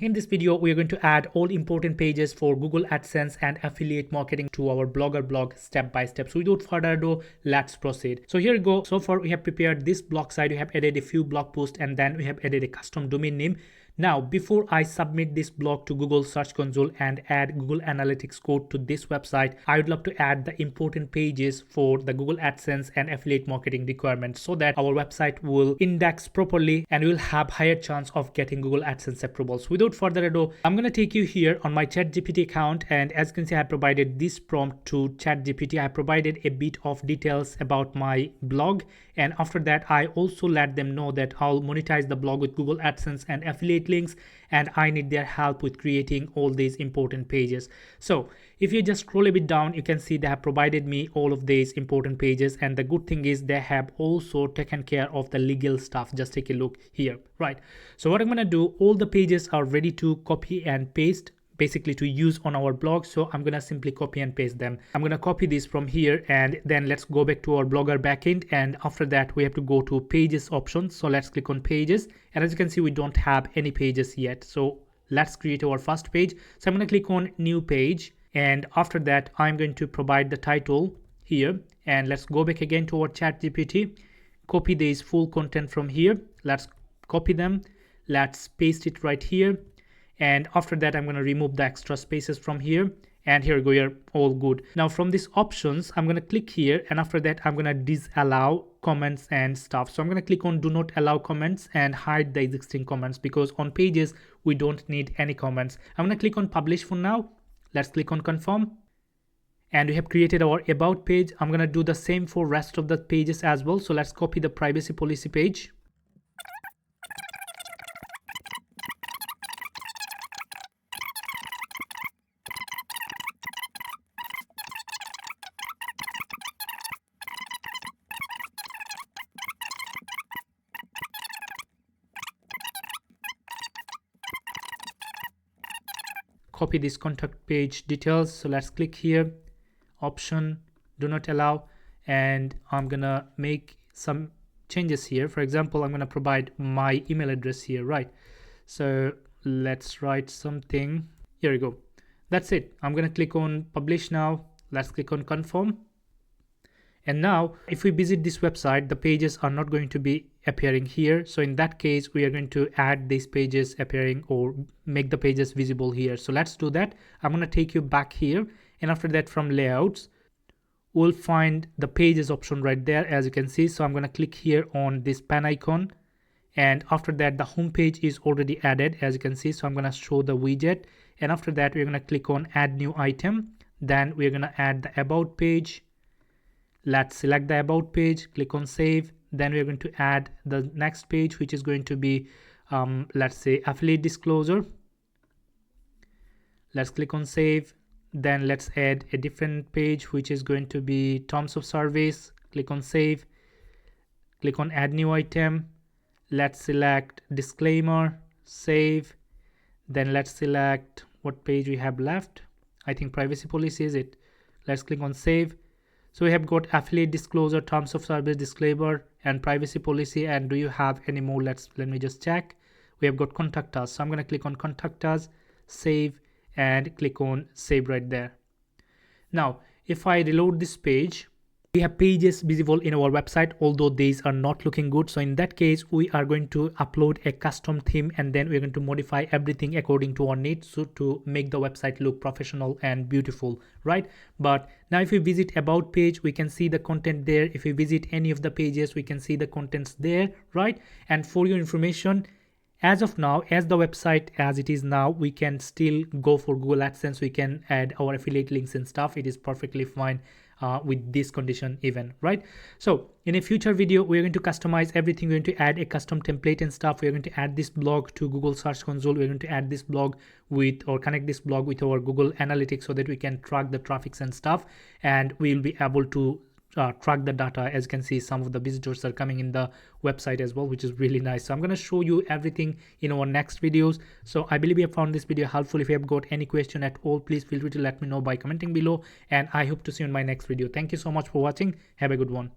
In this video, we are going to add all important pages for Google AdSense and affiliate marketing to our Blogger blog step by step. So without further ado, let's proceed. So here we go. So far, we have prepared this blog site. We have added a few blog posts and then we have added a custom domain name. Now, before I submit this blog to Google Search Console and add Google Analytics code to this website, I would love to add the important pages for the Google AdSense and affiliate marketing requirements so that our website will index properly and we'll have higher chance of getting Google AdSense approvals. Without further ado, I'm going to take you here on my ChatGPT account, and as you can see, I provided this prompt to ChatGPT. I provided a bit of details about my blog, and after that I also let them know that I'll monetize the blog with Google AdSense and affiliate links, and I need their help with creating all these important pages. So if you just scroll a bit down, you can see they have provided me all of these important pages, and the good thing is they have also taken care of the legal stuff. Just take a look here, right? So what I'm going to do, all the pages are ready to copy and paste, basically to use on our blog. So I'm going to simply copy and paste them. I'm going to copy this from here, and then let's go back to our Blogger backend, and after that we have to go to pages options. So let's click on pages, and as you can see, we don't have any pages yet. So let's create our first page. So I'm going to click on new page, and after that I'm going to provide the title here, and let's go back again to our ChatGPT, copy this full content from here. Let's copy them, let's paste it right here, and after that I'm going to remove the extra spaces from here, and here we go, you're all good. Now from these options I'm going to click here, and after that I'm going to disallow comments and stuff. So I'm going to click on do not allow comments and hide the existing comments, because on pages we don't need any comments. I'm going to click on publish for now. Let's click on confirm, and we have created our about page. I'm going to do the same for rest of the pages as well. So let's copy the privacy policy page. Copy this contact page details. So let's click here, option, do not allow, and I'm gonna make some changes here. For example, I'm gonna provide my email address here, right? So let's write something. Here we go. That's it. I'm gonna click on publish now. Let's click on confirm. And now if we visit this website, the pages are not going to be appearing here. So in that case, we are going to add these pages appearing or make the pages visible here. So let's do that. I'm going to take you back here, and after that from layouts, we'll find the pages option right there, as you can see. So I'm going to click here on this pen icon, and after that the home page is already added, as you can see. So I'm going to show the widget, and after that we're going to click on add new item. Then we're going to add the about page. Let's select the about page, click on save. Then we're going to add the next page, which is going to be let's say affiliate disclosure. Let's click on save. Then let's add a different page, which is going to be terms of service. Click on save, click on add new item. Let's select disclaimer, save. Then let's select what page we have left. I think privacy policy is it. Let's click on save. So we have got affiliate disclosure, terms of service, disclaimer, and privacy policy. And do you have any more? Let me just check. We have got contact us. So I'm going to click on contact us, save, and click on save right there. Now if I reload this page, we have pages visible in our website, although these are not looking good. So in that case, we are going to upload a custom theme, and then we're going to modify everything according to our needs, so to make the website look professional and beautiful, right? But now if we visit about page, we can see the content there. If we visit any of the pages, we can see the contents there, right? And for your information, as of now, as the website as it is now, we can still go for Google AdSense. We can add our affiliate links and stuff. It is perfectly fine with this condition even, right? So in a future video, we're going to customize everything. We're going to add a custom template and stuff. We're going to add this blog to Google Search Console. We're going to add this blog with, or connect this blog with our Google Analytics, so that we can track the traffics and stuff, and we'll be able to track the data. As you can see, some of the visitors are coming in the website as well, which is really nice. So I'm going to show you everything in our next videos. So I believe you have found this video helpful. If you have got any question at all, please feel free to let me know by commenting below, and I hope to see you in my next video. Thank you so much for watching. Have a good one.